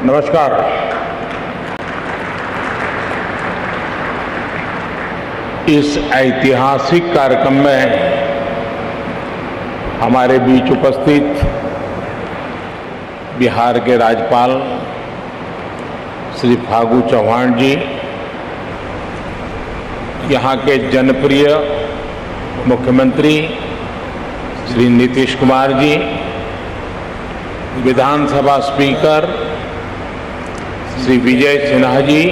नमस्कार। इस ऐतिहासिक कार्यक्रम में हमारे बीच उपस्थित बिहार के राज्यपाल श्री फागू चौहान जी, यहाँ के जनप्रिय मुख्यमंत्री श्री नीतीश कुमार जी, विधानसभा स्पीकर श्री विजय सिन्हा जी,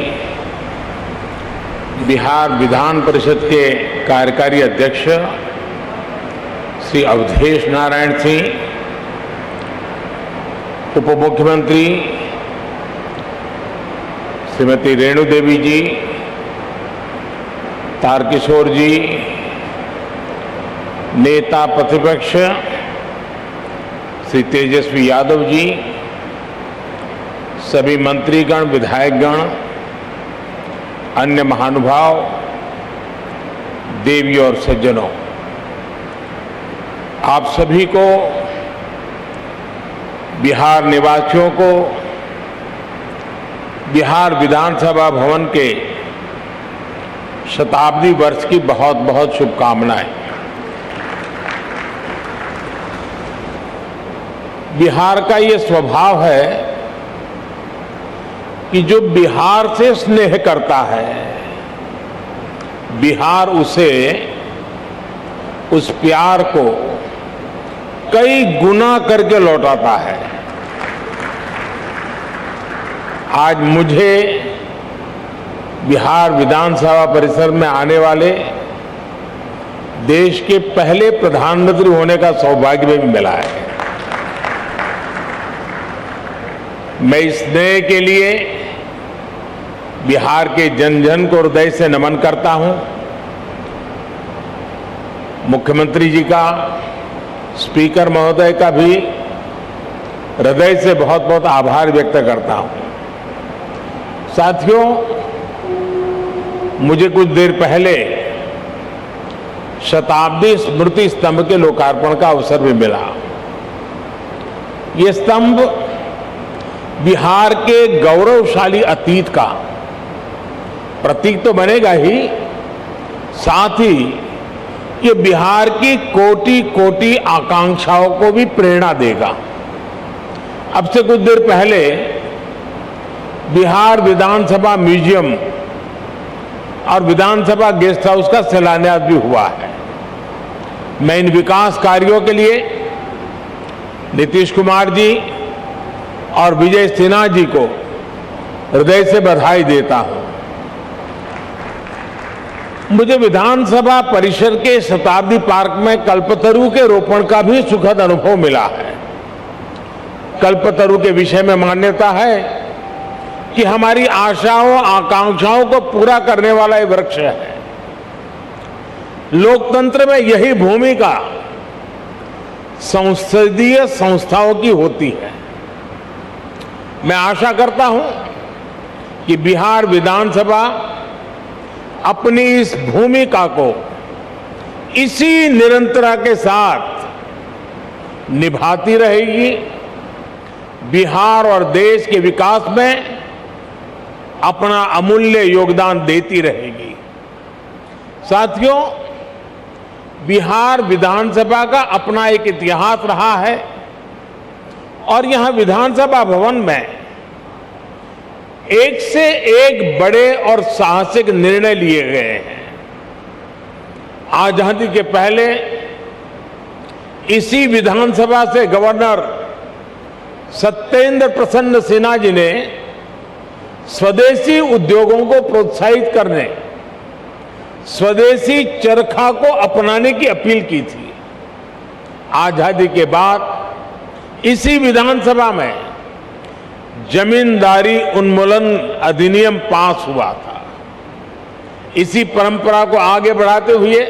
बिहार विधान परिषद के कार्यकारी अध्यक्ष श्री अवधेश नारायण सिंह, उप मुख्यमंत्री श्रीमती रेणु देवी जी, तारकिशोर जी, नेता प्रतिपक्ष श्री तेजस्वी यादव जी, सभी मंत्रीगण, विधायकगण, अन्य महानुभाव, देवी और सज्जनों, आप सभी को, बिहार निवासियों को बिहार विधानसभा भवन के शताब्दी वर्ष की बहुत बहुत शुभकामनाएं। बिहार का ये स्वभाव है कि जो बिहार से स्नेह करता है, बिहार उसे, उस प्यार को कई गुना करके लौटाता है। आज मुझे बिहार विधानसभा परिसर में आने वाले देश के पहले प्रधानमंत्री होने का सौभाग्य भी मिला है। मैं इस स्नेह के लिए बिहार के जन जन को हृदय से नमन करता हूं। मुख्यमंत्री जी का, स्पीकर महोदय का भी हृदय से बहुत बहुत आभार व्यक्त करता हूं। साथियों, मुझे कुछ देर पहले शताब्दी स्मृति स्तंभ के लोकार्पण का अवसर भी मिला। ये स्तंभ बिहार के गौरवशाली अतीत का प्रतीक तो बनेगा ही, साथ ही ये बिहार की कोटि कोटि आकांक्षाओं को भी प्रेरणा देगा। अब से कुछ देर पहले बिहार विधानसभा म्यूजियम और विधानसभा गेस्ट हाउस का शिलान्यास भी हुआ है। मैं इन विकास कार्यों के लिए नीतीश कुमार जी और विजय सिन्हा जी को हृदय से बधाई देता हूं। मुझे विधानसभा परिसर के शताब्दी पार्क में कल्पतरु के रोपण का भी सुखद अनुभव मिला है। कल्पतरु के विषय में मान्यता है कि हमारी आशाओं, आकांक्षाओं को पूरा करने वाला ये वृक्ष है। लोकतंत्र में यही भूमिका संसदीय संस्थाओं की होती है। मैं आशा करता हूं कि बिहार विधानसभा अपनी इस भूमिका को इसी निरंतरता के साथ निभाती रहेगी, बिहार और देश के विकास में अपना अमूल्य योगदान देती रहेगी। साथियों, बिहार विधानसभा का अपना एक इतिहास रहा है और यहां विधानसभा भवन में एक से एक बड़े और साहसिक निर्णय लिए गए हैं। आजादी के पहले इसी विधानसभा से गवर्नर सत्येंद्र प्रसन्न सिन्हा जी ने स्वदेशी उद्योगों को प्रोत्साहित करने, स्वदेशी चरखा को अपनाने की अपील की थी। आजादी के बाद इसी विधानसभा में जमींदारी उन्मूलन अधिनियम पास हुआ था। इसी परंपरा को आगे बढ़ाते हुए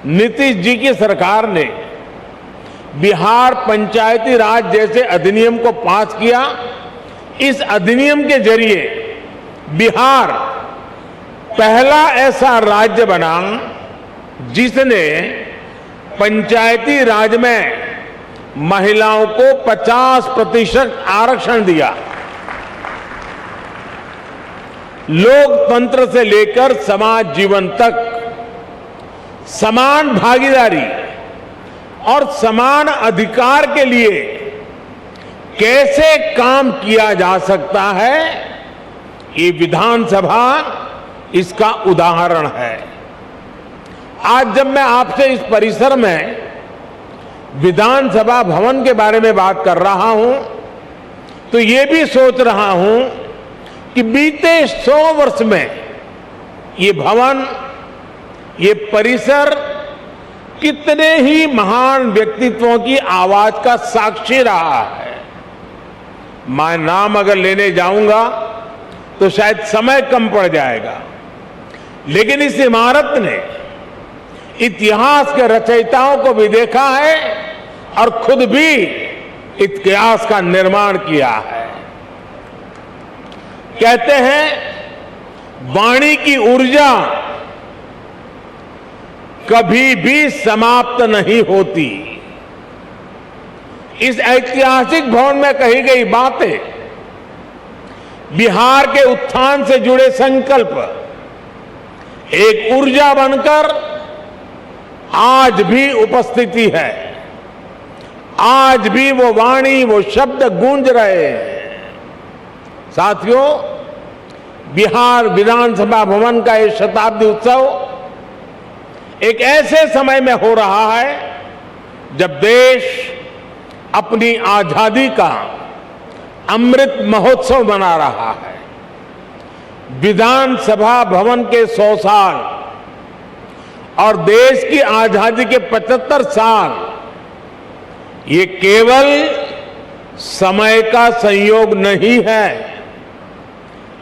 नीतीश जी की सरकार ने बिहार पंचायती राज जैसे अधिनियम को पास किया। इस अधिनियम के जरिए बिहार पहला ऐसा राज्य बना जिसने पंचायती राज में महिलाओं को 50% आरक्षण दिया। लोकतंत्र से लेकर समाज जीवन तक समान भागीदारी और समान अधिकार के लिए कैसे काम किया जा सकता है, ये विधानसभा इसका उदाहरण है। आज जब मैं आपसे इस परिसर में विधानसभा भवन के बारे में बात कर रहा हूं, तो ये भी सोच रहा हूं कि बीते 100 वर्ष में ये भवन, ये परिसर कितने ही महान व्यक्तित्वों की आवाज का साक्षी रहा है। मैं नाम अगर लेने जाऊंगा तो शायद समय कम पड़ जाएगा, लेकिन इस इमारत ने इतिहास के रचयिताओं को भी देखा है और खुद भी इतिहास का निर्माण किया है। कहते हैं वाणी की ऊर्जा कभी भी समाप्त नहीं होती। इस ऐतिहासिक भवन में कही गई बातें, बिहार के उत्थान से जुड़े संकल्प एक ऊर्जा बनकर आज भी उपस्थिति है। आज भी वो वाणी, वो शब्द गूंज रहे हैं। साथियों, बिहार विधानसभा भवन का ये शताब्दी उत्सव एक ऐसे समय में हो रहा है जब देश अपनी आजादी का अमृत महोत्सव मना रहा है। विधानसभा भवन के 100 साल और देश की आजादी के 75 साल, ये केवल समय का संयोग नहीं है,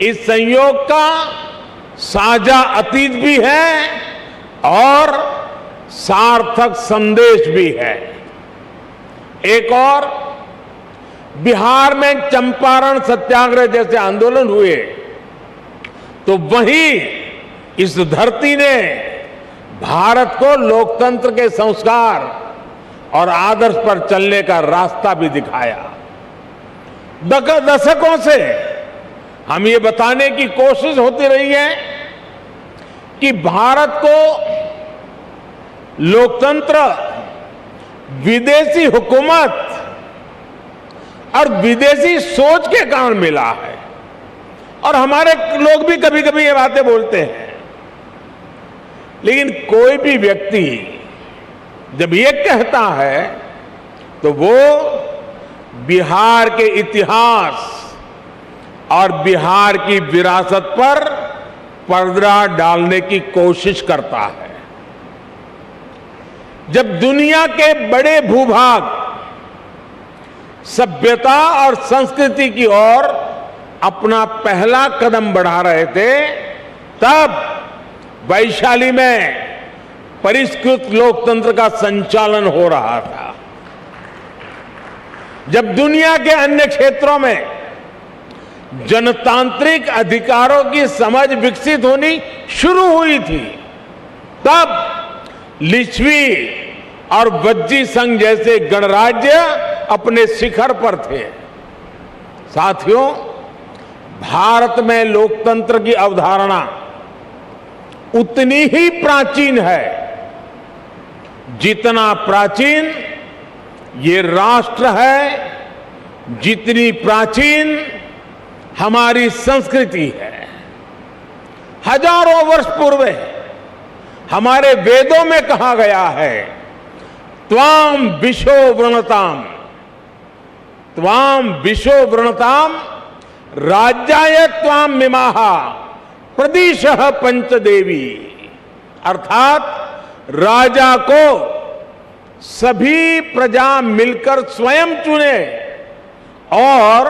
इस संयोग का साझा अतीत भी है और सार्थक संदेश भी है। एक और, बिहार में चंपारण सत्याग्रह जैसे आंदोलन हुए तो वहीं इस धरती ने भारत को लोकतंत्र के संस्कार और आदर्श पर चलने का रास्ता भी दिखाया। दशकों से हम ये बताने की कोशिश होती रही है कि भारत को लोकतंत्र विदेशी हुकूमत और विदेशी सोच के कारण मिला है। और हमारे लोग भी कभी कभी ये बातें बोलते हैं, लेकिन कोई भी व्यक्ति जब ये कहता है तो वो बिहार के इतिहास और बिहार की विरासत पर पर्दा डालने की कोशिश करता है। जब दुनिया के बड़े भूभाग सभ्यता और संस्कृति की ओर अपना पहला कदम बढ़ा रहे थे, तब वैशाली में परिष्कृत लोकतंत्र का संचालन हो रहा था। जब दुनिया के अन्य क्षेत्रों में जनतांत्रिक अधिकारों की समझ विकसित होनी शुरू हुई थी, तब लिच्छवी और वज्जी संघ जैसे गणराज्य अपने शिखर पर थे। साथियों, भारत में लोकतंत्र की अवधारणा उतनी ही प्राचीन है जितना प्राचीन ये राष्ट्र है, जितनी प्राचीन हमारी संस्कृति है। हजारों वर्ष पूर्व हमारे वेदों में कहा गया है, त्वाम विशो वृणताम, त्वाम विशो वृणताम राज्याय त्वाम मिमाहा प्रदिशः पंचदेवी। अर्थात राजा को सभी प्रजा मिलकर स्वयं चुने और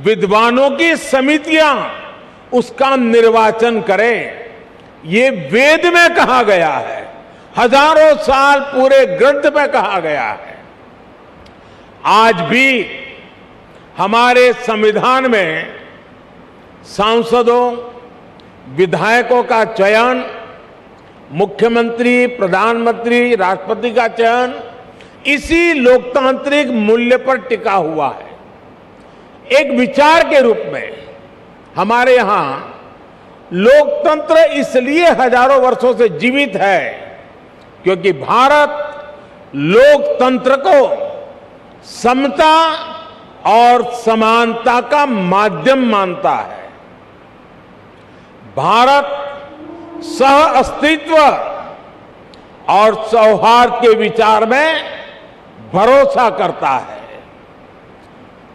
विद्वानों की समितियां उसका निर्वाचन करें। ये वेद में कहा गया है, हजारों साल पूरे ग्रंथ में कहा गया है। आज भी हमारे संविधान में सांसदों, विधायकों का चयन, मुख्यमंत्री, प्रधानमंत्री, राष्ट्रपति का चयन इसी लोकतांत्रिक मूल्य पर टिका हुआ है। एक विचार के रूप में हमारे यहां लोकतंत्र इसलिए हजारों वर्षों से जीवित है क्योंकि भारत लोकतंत्र को समता और समानता का माध्यम मानता है। भारत सह अस्तित्व और सौहार्द के विचार में भरोसा करता है।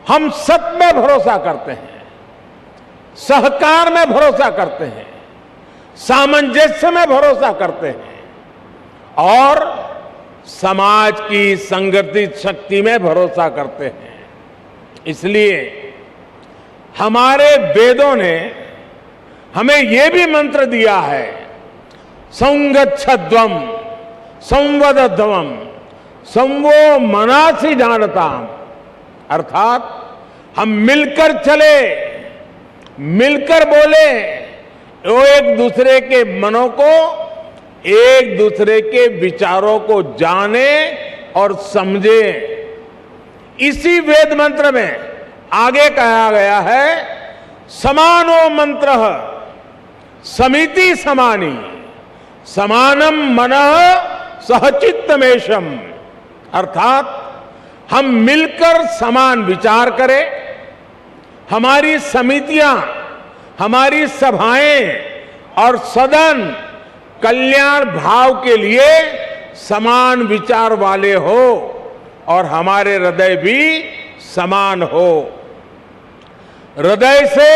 हम सत्य में भरोसा करते हैं, सहकार में भरोसा करते हैं, सामंजस्य में भरोसा करते हैं और समाज की संगठित शक्ति में भरोसा करते हैं। इसलिए हमारे वेदों ने हमें यह भी मंत्र दिया है, संगच्छध्वम संवदध्वम संवो मनासि जानताम, अर्थात हम मिलकर चले, मिलकर बोले, वो एक दूसरे के मनों को, एक दूसरे के विचारों को जाने और समझे। इसी वेद मंत्र में आगे कहा गया है, समानो मंत्र समिति समानी समानम मनः सहचित्तमेशम, अर्थात हम मिलकर समान विचार करें, हमारी समितियां, हमारी सभाएं और सदन कल्याण भाव के लिए समान विचार वाले हो और हमारे हृदय भी समान हो। हृदय से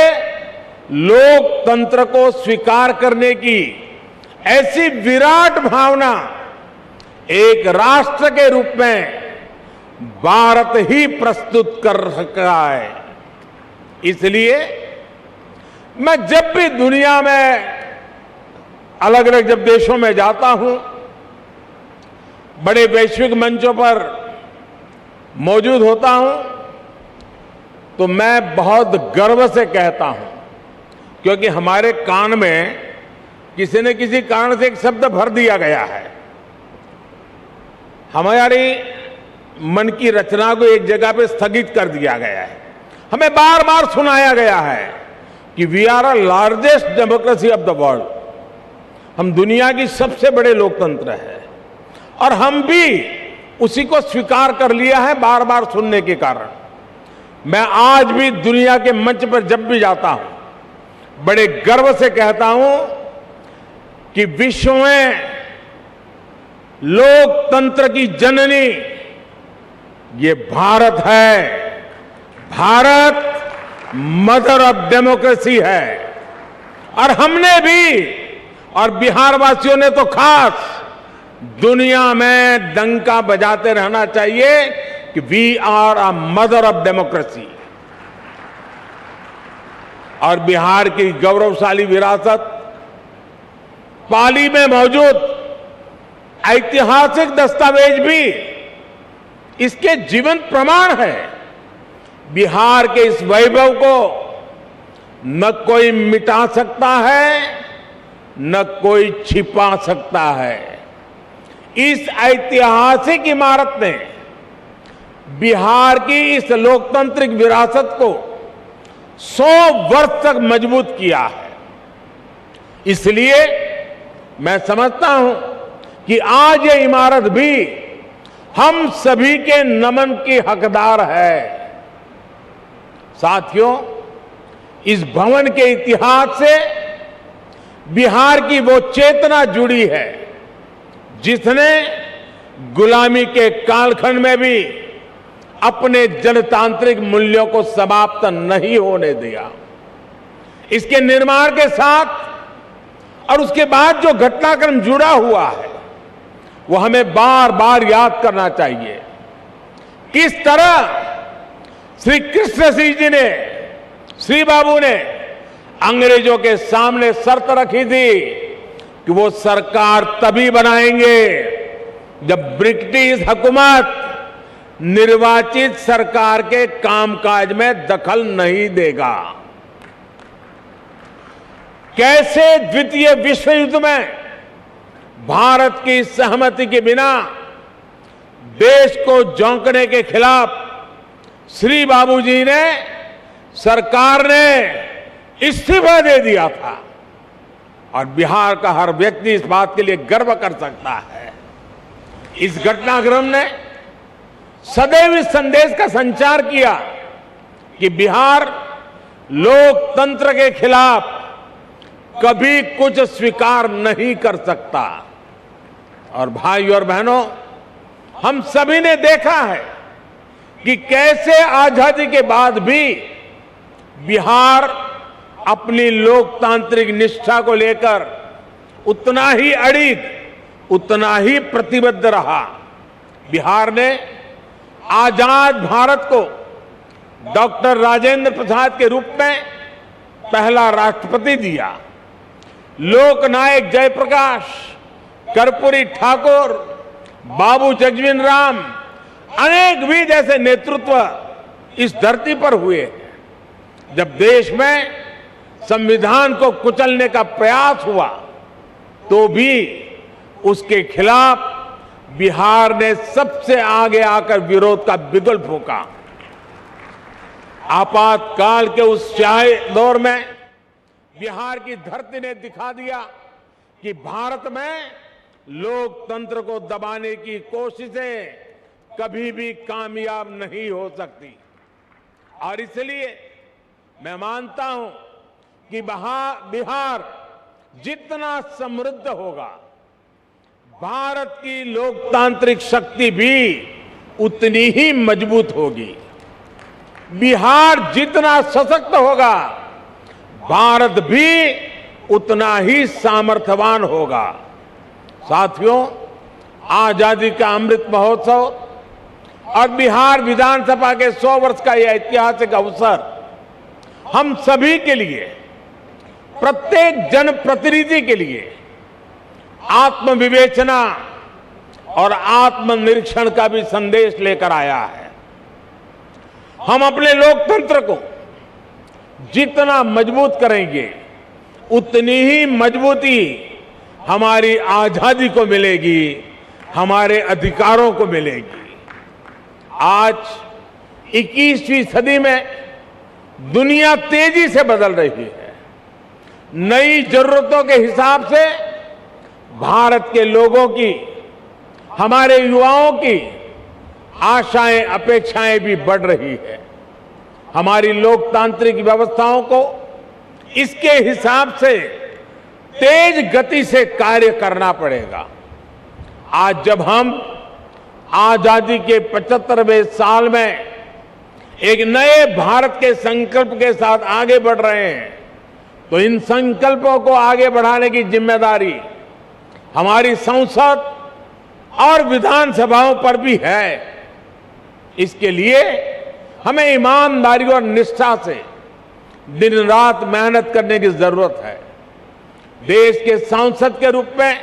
लोकतंत्र को स्वीकार करने की ऐसी विराट भावना एक राष्ट्र के रूप में भारत ही प्रस्तुत कर सका है। इसलिए मैं जब भी दुनिया में अलग अलग जब देशों में जाता हूं, बड़े वैश्विक मंचों पर मौजूद होता हूं, तो मैं बहुत गर्व से कहता हूं, क्योंकि हमारे कान में किसी न किसी कारण से एक शब्द भर दिया गया है। हमारी मन की रचना को एक जगह पे स्थगित कर दिया गया है। हमें बार बार सुनाया गया है कि we are a largest democracy of the world, हम दुनिया की सबसे बड़े लोकतंत्र है, और हम भी उसी को स्वीकार कर लिया है बार बार सुनने के कारण। मैं आज भी दुनिया के मंच पर जब भी जाता हूं, बड़े गर्व से कहता हूं कि विश्व में लोकतंत्र की जननी ये भारत है। भारत मदर ऑफ डेमोक्रेसी है, और हमने भी, और बिहार वासियों ने तो खास, दुनिया में डंका बजाते रहना चाहिए कि we are a mother of democracy. और बिहार की गौरवशाली विरासत, पाली में मौजूद ऐतिहासिक दस्तावेज भी इसके जीवंत प्रमाण है। बिहार के इस वैभव को न कोई मिटा सकता है, न कोई छिपा सकता है। इस ऐतिहासिक इमारत ने बिहार की इस लोकतांत्रिक विरासत को 100 वर्ष तक मजबूत किया है। इसलिए मैं समझता हूं कि आज ये इमारत भी हम सभी के नमन की हकदार है। साथियों, इस भवन के इतिहास से बिहार की वो चेतना जुड़ी है जिसने गुलामी के कालखंड में भी अपने जनतांत्रिक मूल्यों को समाप्त नहीं होने दिया। इसके निर्माण के साथ और उसके बाद जो घटनाक्रम जुड़ा हुआ है, वो हमें बार बार याद करना चाहिए। किस तरह श्री कृष्ण सिंह जी ने, श्री बाबू ने अंग्रेजों के सामने शर्त रखी थी कि वो सरकार तभी बनाएंगे जब ब्रिटिश हुकूमत निर्वाचित सरकार के कामकाज में दखल नहीं देगा। कैसे द्वितीय विश्व युद्ध में भारत की सहमति के बिना देश को झोंकने के खिलाफ श्री बाबूजी ने, सरकार ने इस्तीफा दे दिया था। और बिहार का हर व्यक्ति इस बात के लिए गर्व कर सकता है। इस घटनाक्रम ने सदैव इस संदेश का संचार किया कि बिहार लोकतंत्र के खिलाफ कभी कुछ स्वीकार नहीं कर सकता। और भाई और बहनों, हम सभी ने देखा है कि कैसे आजादी के बाद भी बिहार अपनी लोकतांत्रिक निष्ठा को लेकर उतना ही अडिग, उतना ही प्रतिबद्ध रहा। बिहार ने आजाद भारत को डॉक्टर राजेंद्र प्रसाद के रूप में पहला राष्ट्रपति दिया। लोकनायक जयप्रकाश, कर्पूरी ठाकुर, बाबू जगजीवन राम, अनेक भी जैसे नेतृत्व इस धरती पर हुए। जब देश में संविधान को कुचलने का प्रयास हुआ तो भी उसके खिलाफ बिहार ने सबसे आगे आकर विरोध का बिगुल फूंका। आपातकाल के उस स्याही दौर में बिहार की धरती ने दिखा दिया कि भारत में लोकतंत्र को दबाने की कोशिशें कभी भी कामयाब नहीं हो सकती। और इसलिए मैं मानता हूं कि बिहार जितना समृद्ध होगा, भारत की लोकतांत्रिक शक्ति भी उतनी ही मजबूत होगी। बिहार जितना सशक्त होगा, भारत भी उतना ही सामर्थ्यवान होगा। साथियों, आजादी का अमृत महोत्सव और बिहार विधानसभा के 100 वर्ष का यह ऐतिहासिक अवसर हम सभी के लिए, प्रत्येक जनप्रतिनिधि के लिए आत्मविवेचना और आत्मनिरीक्षण का भी संदेश लेकर आया है। हम अपने लोकतंत्र को जितना मजबूत करेंगे, उतनी ही मजबूती हमारी आजादी को मिलेगी, हमारे अधिकारों को मिलेगी। आज 21वीं सदी में दुनिया तेजी से बदल रही है। नई जरूरतों के हिसाब से भारत के लोगों की, हमारे युवाओं की आशाएं, अपेक्षाएं भी बढ़ रही है। हमारी लोकतांत्रिक व्यवस्थाओं को इसके हिसाब से तेज गति से कार्य करना पड़ेगा। आज जब हम आजादी के 75वें साल में एक नए भारत के संकल्प के साथ आगे बढ़ रहे हैं, तो इन संकल्पों को आगे बढ़ाने की जिम्मेदारी हमारी संसद और विधानसभाओं पर भी है। इसके लिए हमें ईमानदारी और निष्ठा से दिन रात मेहनत करने की जरूरत है। देश के सांसद के रूप में,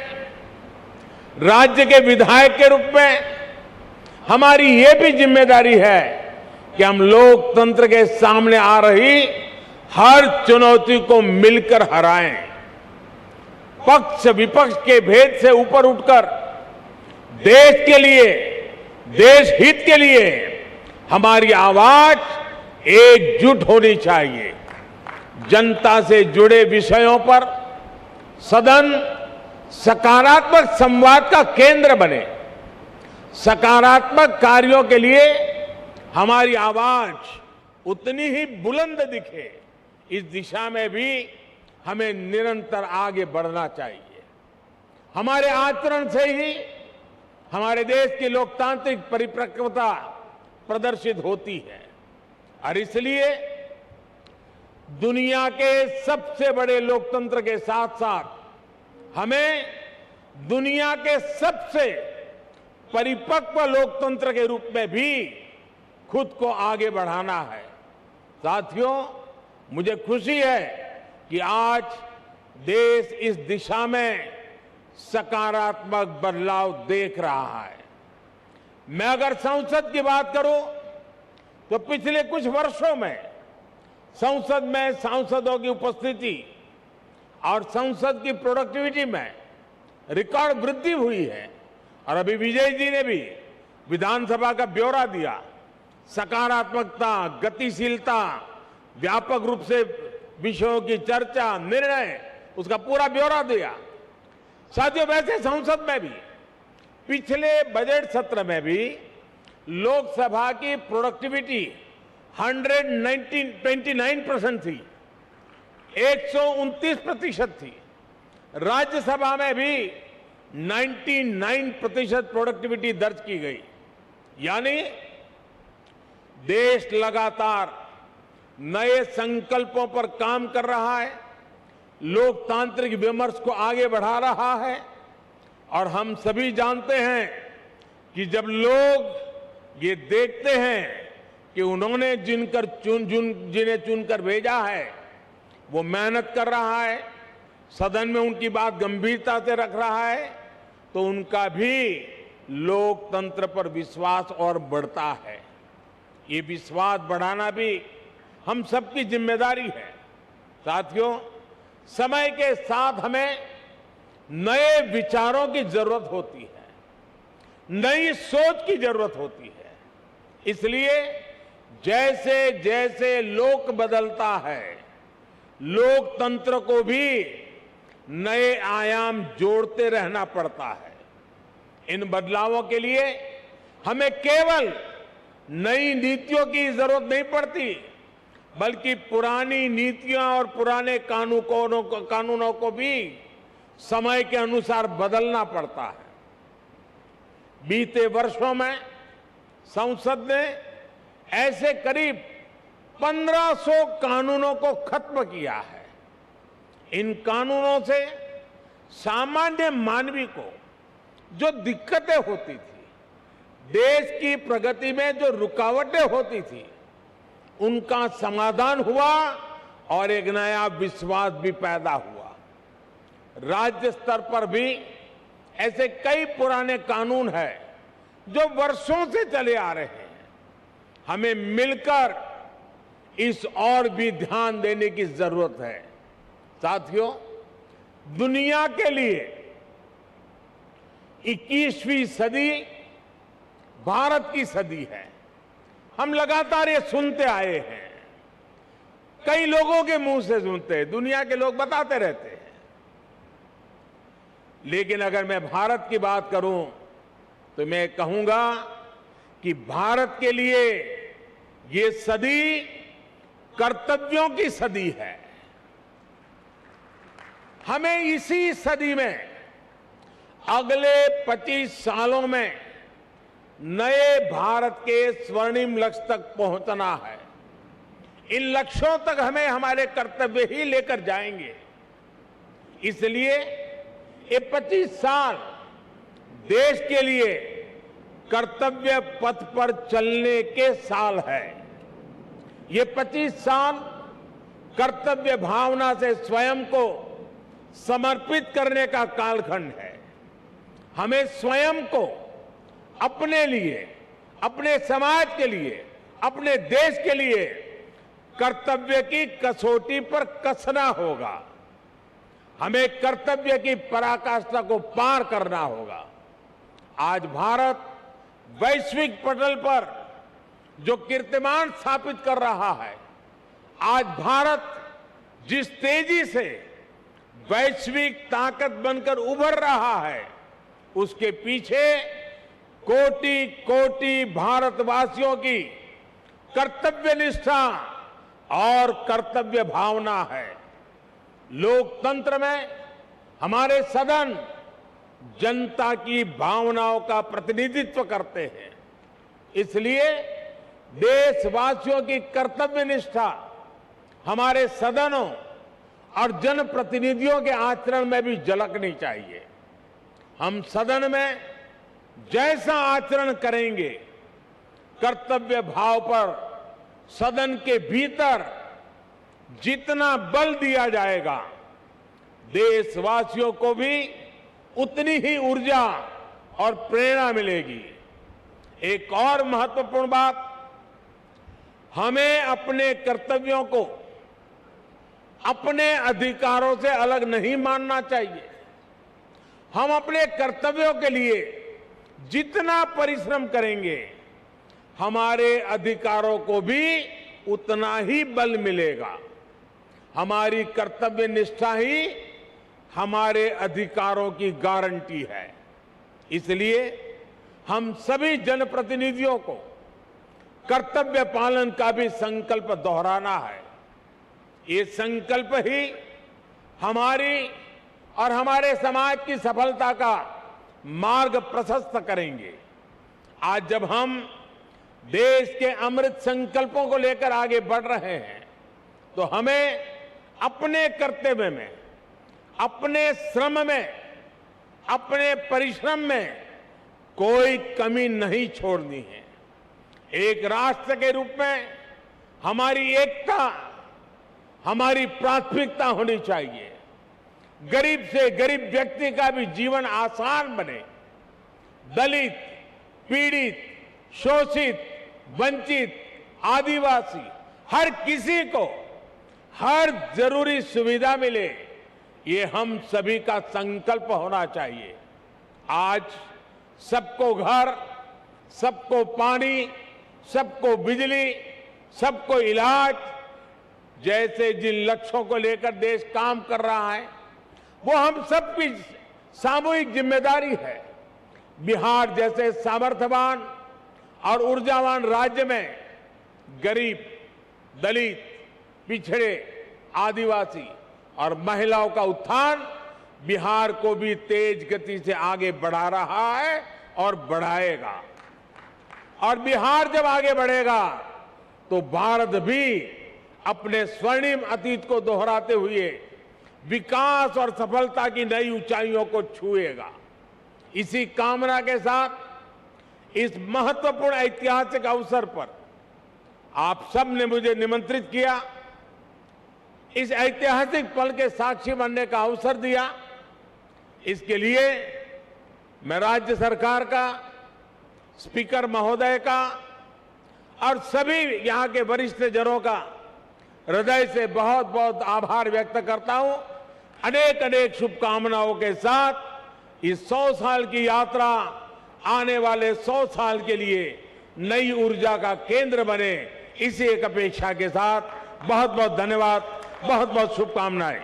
राज्य के विधायक के रूप में हमारी ये भी जिम्मेदारी है कि हम लोकतंत्र के सामने आ रही हर चुनौती को मिलकर हराएं। पक्ष विपक्ष के भेद से ऊपर उठकर देश के लिए, देश हित के लिए हमारी आवाज एकजुट होनी चाहिए। जनता से जुड़े विषयों पर सदन सकारात्मक संवाद का केंद्र बने। सकारात्मक कार्यों के लिए हमारी आवाज उतनी ही बुलंद दिखे, इस दिशा में भी हमें निरंतर आगे बढ़ना चाहिए। हमारे आचरण से ही हमारे देश की लोकतांत्रिक परिपक्वता प्रदर्शित होती है। और इसलिए दुनिया के सबसे बड़े लोकतंत्र के साथ साथ हमें दुनिया के सबसे परिपक्व लोकतंत्र के रूप में भी खुद को आगे बढ़ाना है। साथियों, मुझे खुशी है कि आज देश इस दिशा में सकारात्मक बदलाव देख रहा है। मैं अगर संसद की बात करूं तो पिछले कुछ वर्षों में संसद में सांसदों की उपस्थिति और संसद की प्रोडक्टिविटी में रिकॉर्ड वृद्धि हुई है। और अभी विजय जी ने भी विधानसभा का ब्यौरा दिया। सकारात्मकता, गतिशीलता, व्यापक रूप से विषयों की चर्चा, निर्णय उसका पूरा ब्यौरा दिया। साथियों, वैसे संसद में भी पिछले बजट सत्र में भी लोकसभा की प्रोडक्टिविटी 129% थी, 129% थी। राज्यसभा में भी 99% प्रोडक्टिविटी दर्ज की गई। यानी देश लगातार नए संकल्पों पर काम कर रहा है, लोकतांत्रिक विमर्श को आगे बढ़ा रहा है। और हम सभी जानते हैं कि जब लोग ये देखते हैं कि उन्होंने जिन्हें चुनकर भेजा है वो मेहनत कर रहा है, सदन में उनकी बात गंभीरता से रख रहा है, तो उनका भी लोकतंत्र पर विश्वास और बढ़ता है। ये विश्वास बढ़ाना भी हम सबकी जिम्मेदारी है। साथियों, समय के साथ हमें नए विचारों की जरूरत होती है, नई सोच की जरूरत होती है। इसलिए जैसे जैसे लोक बदलता है, लोकतंत्र को भी नए आयाम जोड़ते रहना पड़ता है। इन बदलावों के लिए हमें केवल नई नीतियों की जरूरत नहीं पड़ती, बल्कि पुरानी नीतियां और पुराने कानूनों को भी समय के अनुसार बदलना पड़ता है। बीते वर्षों में संसद ने ऐसे करीब 1500 कानूनों को खत्म किया है। इन कानूनों से सामान्य मानवी को जो दिक्कतें होती थी, देश की प्रगति में जो रुकावटें होती थी, उनका समाधान हुआ और एक नया विश्वास भी पैदा हुआ। राज्य स्तर पर भी ऐसे कई पुराने कानून हैं जो वर्षों से चले आ रहे हैं। हमें मिलकर इस और भी ध्यान देने की जरूरत है। साथियों, दुनिया के लिए 21वीं सदी भारत की सदी है। हम लगातार ये सुनते आए हैं, कई लोगों के मुंह से सुनते हैं, दुनिया के लोग बताते रहते हैं। लेकिन अगर मैं भारत की बात करूं तो मैं कहूंगा कि भारत के लिए ये सदी कर्तव्यों की सदी है। हमें इसी सदी में अगले 25 सालों में नए भारत के स्वर्णिम लक्ष्य तक पहुंचना है। इन लक्ष्यों तक हमें हमारे कर्तव्य ही लेकर जाएंगे। इसलिए ये 25 साल देश के लिए कर्तव्य पथ पर चलने के साल है। ये 25 साल कर्तव्य भावना से स्वयं को समर्पित करने का कालखंड है। हमें स्वयं को अपने लिए, अपने समाज के लिए, अपने देश के लिए कर्तव्य की कसौटी पर कसना होगा। हमें कर्तव्य की पराकाष्ठा को पार करना होगा। आज भारत वैश्विक पटल पर जो कीर्तिमान स्थापित कर रहा है, आज भारत जिस तेजी से वैश्विक ताकत बनकर उभर रहा है, उसके पीछे कोटि कोटि भारतवासियों की कर्तव्य निष्ठा और कर्तव्य भावना है। लोकतंत्र में हमारे सदन जनता की भावनाओं का प्रतिनिधित्व करते हैं। इसलिए देशवासियों की कर्तव्य निष्ठा हमारे सदनों और जनप्रतिनिधियों के आचरण में भी झलकनी चाहिए। हम सदन में जैसा आचरण करेंगे, कर्तव्य भाव पर सदन के भीतर जितना बल दिया जाएगा, देशवासियों को भी उतनी ही ऊर्जा और प्रेरणा मिलेगी। एक और महत्वपूर्ण बात, हमें अपने कर्तव्यों को अपने अधिकारों से अलग नहीं मानना चाहिए। हम अपने कर्तव्यों के लिए जितना परिश्रम करेंगे, हमारे अधिकारों को भी उतना ही बल मिलेगा। हमारी कर्तव्य निष्ठा ही हमारे अधिकारों की गारंटी है। इसलिए हम सभी जनप्रतिनिधियों को कर्तव्य पालन का भी संकल्प दोहराना है। ये संकल्प ही हमारी और हमारे समाज की सफलता का मार्ग प्रशस्त करेंगे। आज जब हम देश के अमृत संकल्पों को लेकर आगे बढ़ रहे हैं, तो हमें अपने कर्तव्य में, अपने श्रम में, अपने परिश्रम में कोई कमी नहीं छोड़नी है। एक राष्ट्र के रूप में हमारी एकता हमारी प्राथमिकता होनी चाहिए। गरीब से गरीब व्यक्ति का भी जीवन आसान बने। दलित, पीड़ित, शोषित, वंचित, आदिवासी, हर किसी को हर जरूरी सुविधा मिले, ये हम सभी का संकल्प होना चाहिए। आज सबको घर, सबको पानी, सबको बिजली, सबको इलाज जैसे जिन लक्ष्यों को लेकर देश काम कर रहा है, वो हम सबकी सामूहिक जिम्मेदारी है। बिहार जैसे सामर्थ्यवान और ऊर्जावान राज्य में गरीब, दलित, पिछड़े, आदिवासी और महिलाओं का उत्थान बिहार को भी तेज गति से आगे बढ़ा रहा है और बढ़ाएगा। और बिहार जब आगे बढ़ेगा तो भारत भी अपने स्वर्णिम अतीत को दोहराते हुए विकास और सफलता की नई ऊंचाइयों को छुएगा। इसी कामना के साथ इस महत्वपूर्ण ऐतिहासिक अवसर पर आप सब ने मुझे निमंत्रित किया, इस ऐतिहासिक पल के साक्षी बनने का अवसर दिया। इसके लिए मैं राज्य सरकार का, स्पीकर महोदय का और सभी यहां के वरिष्ठ जनों का हृदय से बहुत बहुत आभार व्यक्त करता हूं। अनेक अनेक शुभकामनाओं के साथ इस 100 साल की यात्रा आने वाले 100 साल के लिए नई ऊर्जा का केंद्र बने, इसी एक अपेक्षा के साथ बहुत बहुत धन्यवाद, बहुत बहुत शुभकामनाएं।